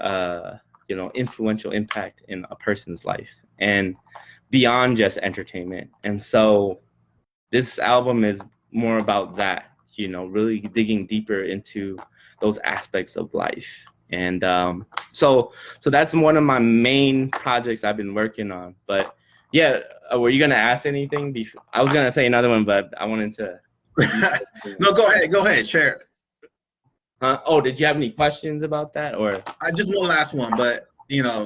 influential impact in a person's life and beyond just entertainment. And so this album is more about that, really digging deeper into those aspects of life. And so that's one of my main projects I've been working on. But yeah, were you gonna ask anything before? I was gonna say another one, but I wanted to. No, go ahead, share it. Oh, did you have any questions about that, or? I just one last one, but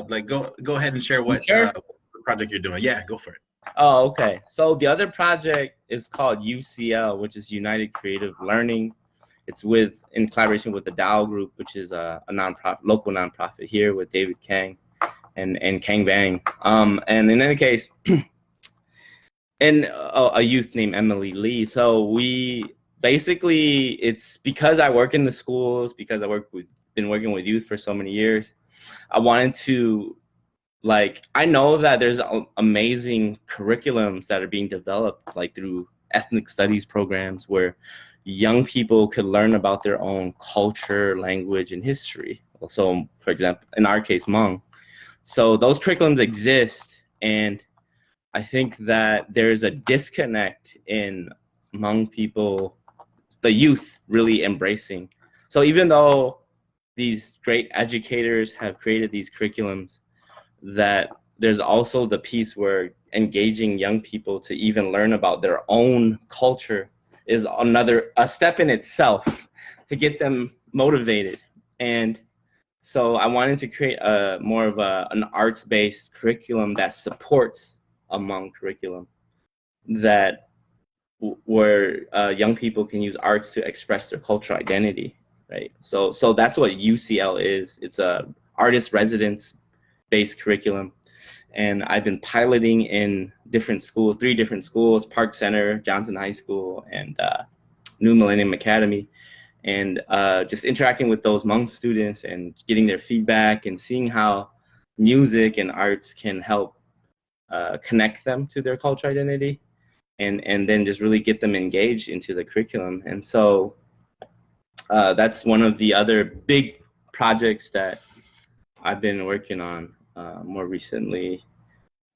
like go ahead and share what Sure. project you're doing. Yeah, go for it. Oh, okay. So the other project is called UCL, which is United Creative Learning. It's in collaboration with the Dow Group, which is a nonprofit, local nonprofit here with David Kang and Kang Bang. And in any case, and a youth named Emily Lee. So it's because I work in the schools, because been working with youth for so many years. I wanted to, I know that there's amazing curriculums that are being developed, like through ethnic studies programs, where young people could learn about their own culture, language, and history. So, for example, in our case, Hmong. So those curriculums exist, and I think that there's a disconnect in Hmong people, the youth really embracing. So even though these great educators have created these curriculums, that there's also the piece where engaging young people to even learn about their own culture is a step in itself to get them motivated. And so I wanted to create more of an arts-based curriculum that supports a Hmong curriculum, where young people can use arts to express their cultural identity, right? So that's what UCL is. It's a artist residence based curriculum, and I've been piloting in different schools, 3 different schools: Park Center, Johnson High School, and New Millennium Academy, and just interacting with those Hmong students and getting their feedback and seeing how music and arts can help connect them to their cultural identity, and then just really get them engaged into the curriculum. And so that's one of the other big projects that I've been working on more recently.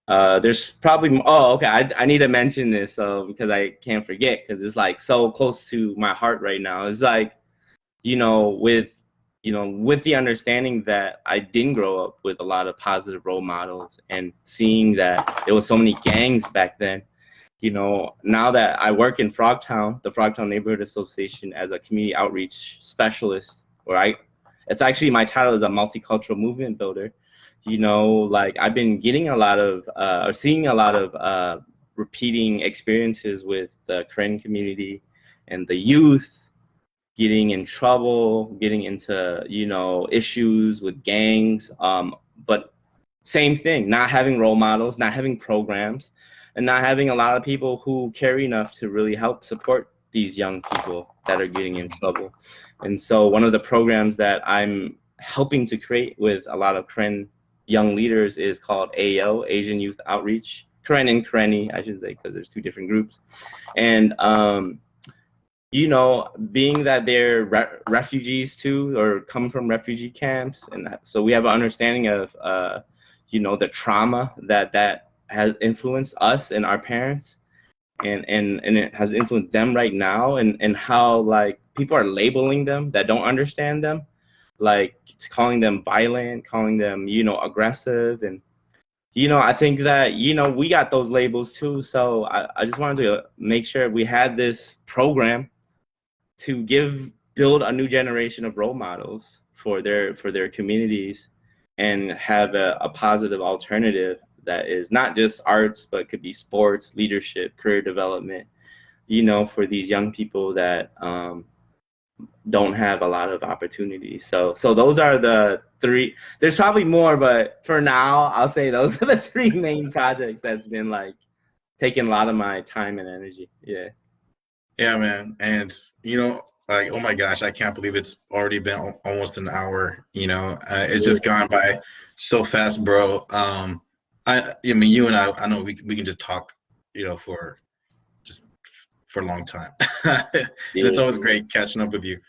There's probably, okay, I need to mention this because I can't forget, because it's like so close to my heart right now. It's like, with the understanding that I didn't grow up with a lot of positive role models, and seeing that there was so many gangs back then. Now that I work in Frogtown, the Frogtown Neighborhood Association, as a community outreach specialist, it's actually, my title is a multicultural movement builder. I've been getting a lot of, or seeing a lot of repeating experiences with the Karen community and the youth getting in trouble, getting into, issues with gangs. But same thing, not having role models, not having programs, and not having a lot of people who care enough to really help support these young people that are getting in trouble. And so one of the programs that I'm helping to create with a lot of Karen young leaders is called AO, Asian Youth Outreach. Karen and Kareni, I should say, because there's 2 different groups. And being that they're refugees too, or come from refugee camps, and so we have an understanding of the trauma that has influenced us and our parents, and it has influenced them right now, and how people are labeling them that don't understand them, calling them violent, calling them aggressive. And I think that we got those labels too. So I just wanted to make sure we had this program to build a new generation of role models for their communities, and have a positive alternative that is not just arts, but could be sports, leadership, career development, for these young people that don't have a lot of opportunities. So those are the 3. There's probably more, but for now, I'll say those are the 3 main projects that's been taking a lot of my time and energy. Yeah. Yeah, man. And oh my gosh, I can't believe it's already been almost an hour. It's just gone by so fast, bro. I mean, you and I know we can just talk, for a long time. And it's always great catching up with you.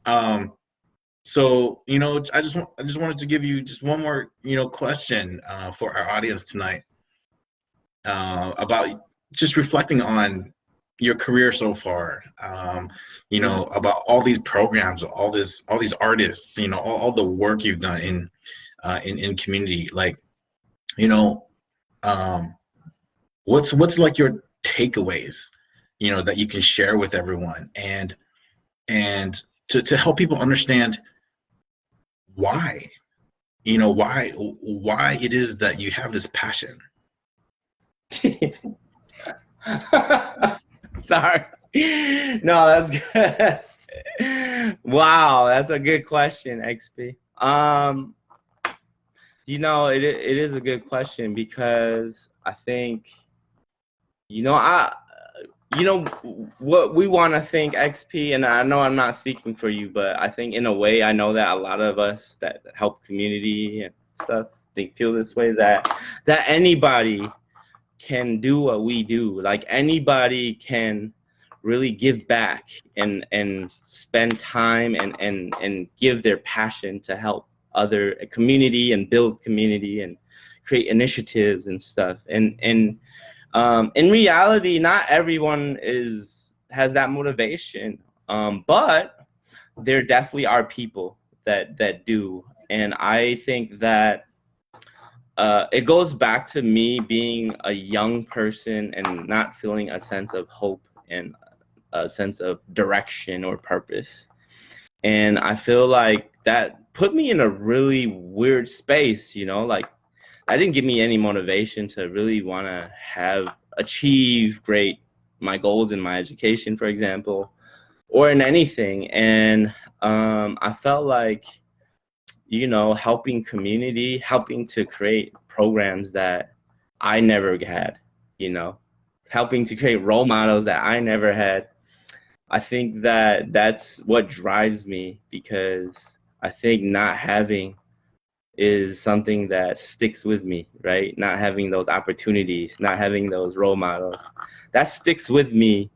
So, I just wanted to give you just one more, question for our audience tonight, about just reflecting on your career so far. About all these programs, all these artists, all the work you've done in community. Like, you know, um, what's like your takeaways, that you can share with everyone, and to help people understand why, why it is that you have this passion. Sorry. No, that's good. Wow, that's a good question, XP. It is a good question because I think, you know, I you know what we want to think, XP, and I know I'm not speaking for you, but I think in a way I know that a lot of us that help community and stuff feel this way, that anybody can do what we do. Like anybody can really give back and spend time and give their passion to help other community and build community and create initiatives and stuff. And in reality, not everyone has that motivation. But there definitely are people that do. And I think that it goes back to me being a young person and not feeling a sense of hope and a sense of direction or purpose. And I feel like that put me in a really weird space, like that didn't give me any motivation to really want to achieve my goals in my education, for example, or in anything. And I felt like, helping community, helping to create programs that I never had, helping to create role models that I never had. I think that that's what drives me, because I think not having is something that sticks with me, right? Not having those opportunities, not having those role models, that sticks with me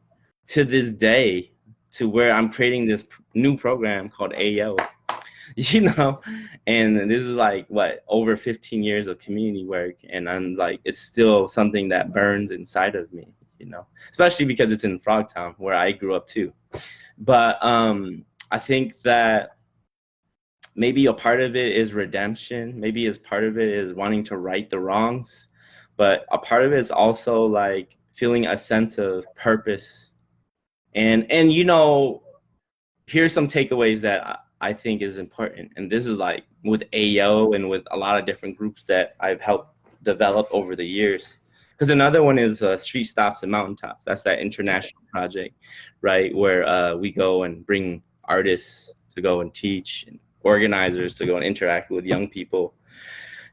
to this day, to where I'm creating this new program called AO. And this is like over 15 years of community work, and I'm like, it's still something that burns inside of me, especially because it's in Frogtown, where I grew up too. But I think that maybe a part of it is redemption, maybe as part of it is wanting to right the wrongs, but a part of it is also like feeling a sense of purpose. And here's some takeaways that I think is important. And this is like with AO and with a lot of different groups that I've helped develop over the years. Because another one is Street Stops and Mountaintops. That's that international project, right? Where we go and bring artists to go and teach, and organizers to go and interact with young people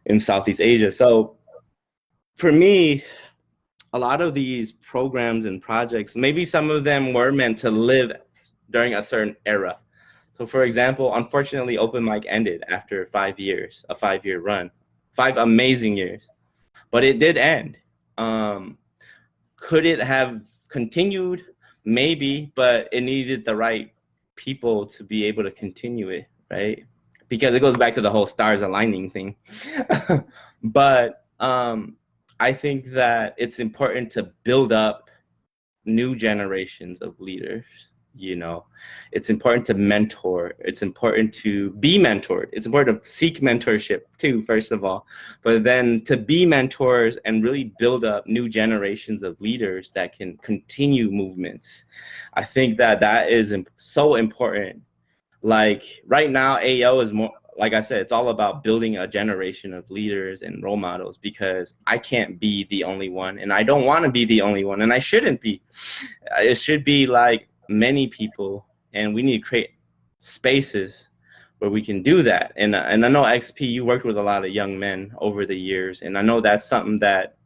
in Southeast Asia. So for me, a lot of these programs and projects, maybe some of them were meant to live during a certain era. So for example, unfortunately, Open Mic ended after 5 years, a 5-year run, 5 amazing years, but it did end. Could it have continued? Maybe, but it needed the right people to be able to continue it, right? Because it goes back to the whole stars aligning thing. But I think that it's important to build up new generations of leaders. It's important to mentor. It's important to be mentored. It's important to seek mentorship too, first of all, but then to be mentors and really build up new generations of leaders that can continue movements. I think that is so important. Like right now, AO is more, like I said, it's all about building a generation of leaders and role models, because I can't be the only one, and I don't want to be the only one, and I shouldn't be. It should be like many people, and we need to create spaces where we can do that. And I know, XP, you worked with a lot of young men over the years, and I know that's something that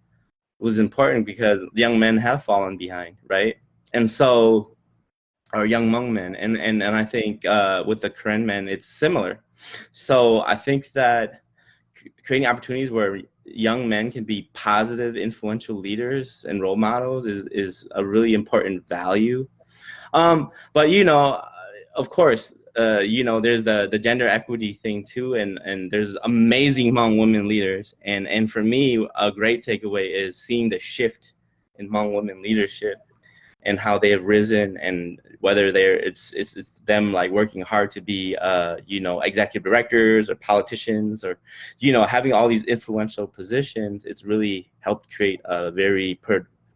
was important, because young men have fallen behind, right? And so, or young Hmong men, and I think with the Karen men, it's similar. So I think that creating opportunities where young men can be positive, influential leaders and role models is a really important value. But of course, there's the gender equity thing too, and there's amazing Hmong women leaders, and for me, a great takeaway is seeing the shift in Hmong women leadership and how they have risen, and whether it's them like working hard to be executive directors or politicians, or having all these influential positions. It's really helped create a very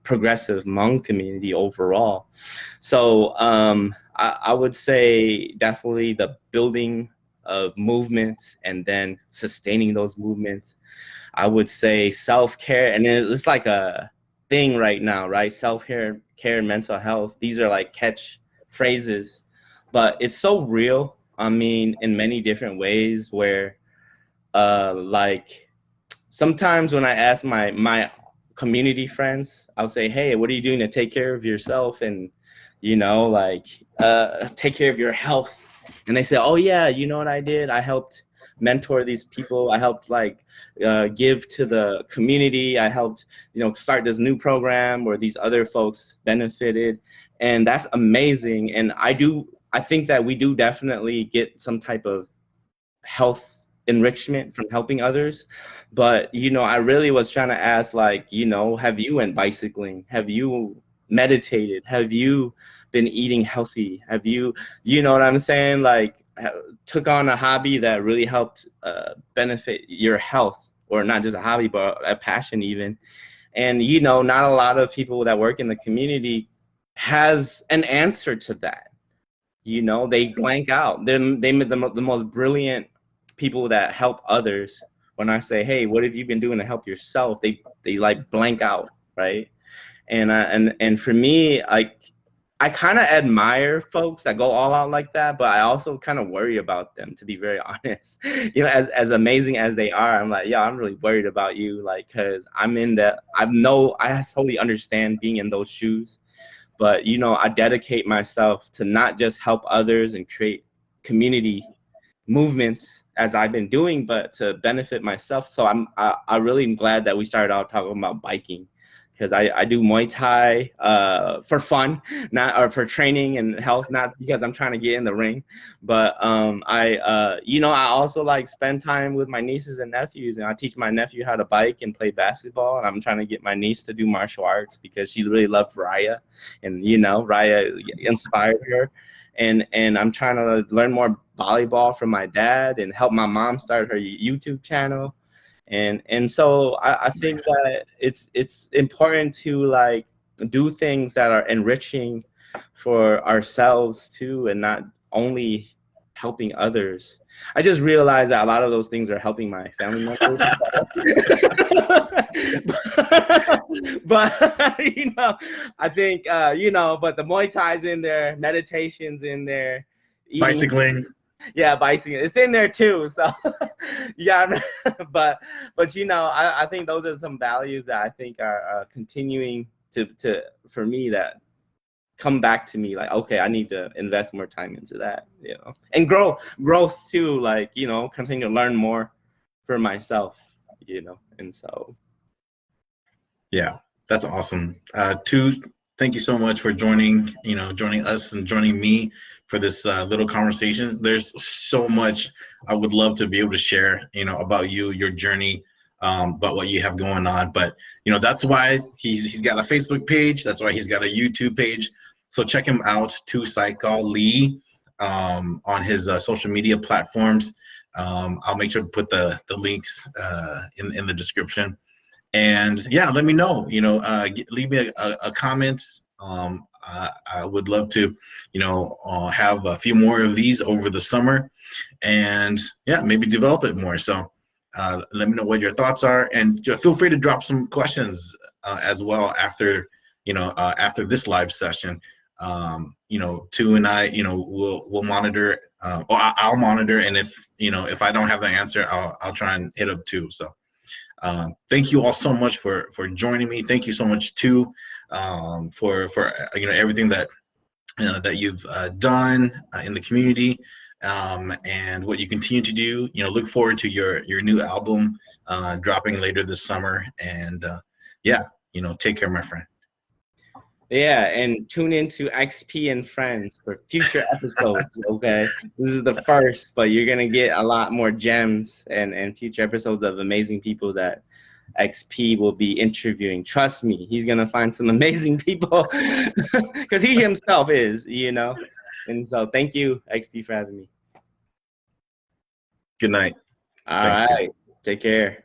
progressive Hmong community overall. So I would say definitely the building of movements and then sustaining those movements. I would say self-care, and it's like a thing right now, right? Self-care, care, mental health. These are like catch phrases, but it's so real. I mean, in many different ways where like sometimes when I ask my community friends, I'll say, hey, what are you doing to take care of yourself and take care of your health? And they say, oh yeah, you know what I did? I helped mentor these people. I helped give to the community. I helped start this new program where these other folks benefited, and that's amazing. And I think that we do definitely get some type of health enrichment from helping others. But I really was trying to ask, have you went bicycling? Have you meditated? Have you been eating healthy? Have you know what I'm saying, took on a hobby that really helped benefit your health, or not just a hobby but a passion even? And not a lot of people that work in the community has an answer to that. They blank out. They the most brilliant people that help others. When I say, hey, what have you been doing to help yourself, they like blank out, right? And for me, I kind of admire folks that go all out like that, but I also kind of worry about them, to be very honest. As amazing as they are, I'm like, yeah, I'm really worried about you, because I'm in that. I totally understand being in those shoes, but I dedicate myself to not just help others and create community movements as I've been doing, but to benefit myself. So I really am glad that we started out talking about biking, because I do Muay Thai for fun, or for training and health, not because I'm trying to get in the ring. But I also spend time with my nieces and nephews, and I teach my nephew how to bike and play basketball. And I'm trying to get my niece to do martial arts because she really loved Raya, and Raya inspired her. And I'm trying to learn more volleyball from my dad and help my mom start her YouTube channel. And so I think that it's important to do things that are enriching for ourselves too, and not only helping others. I just realized that a lot of those things are helping my family members. but I think but the Muay Thai's in there, meditation's in there, Bicycling. Yeah, bicycling, it's in there too. So yeah, but I think those are some values that I think are continuing to for me, that come back to me, okay, I need to invest more time into that, and growth too, continue to learn more for myself, and so. Yeah, that's awesome. Thank you so much for joining us and joining me for this little conversation. There's so much I would love to be able to share, about you, your journey, about what you have going on. But, that's why he's got a Facebook page. That's why he's got a YouTube page. So check him out, Saiko Lee, on his social media platforms. I'll make sure to put the links in the description. And yeah, let me know, leave me a comment. I would love to, have a few more of these over the summer, and yeah, maybe develop it more. So let me know what your thoughts are, and feel free to drop some questions as well after, after this live session. Tu and I, we'll monitor, or I'll monitor, and if I don't have the answer, I'll try and hit up Tu. So. Thank you all so much for joining me. Thank you so much too, for everything that that you've done in the community, and what you continue to do. Look forward to your new album dropping later this summer. And yeah, take care, my friend. Yeah, and tune into XP and Friends for future episodes, okay? This is the first, but you're going to get a lot more gems and future episodes of amazing people that XP will be interviewing. Trust me, he's going to find some amazing people because he himself is, you know? And so thank you, XP, for having me. Good night. All Thanks, Tim. right, take care.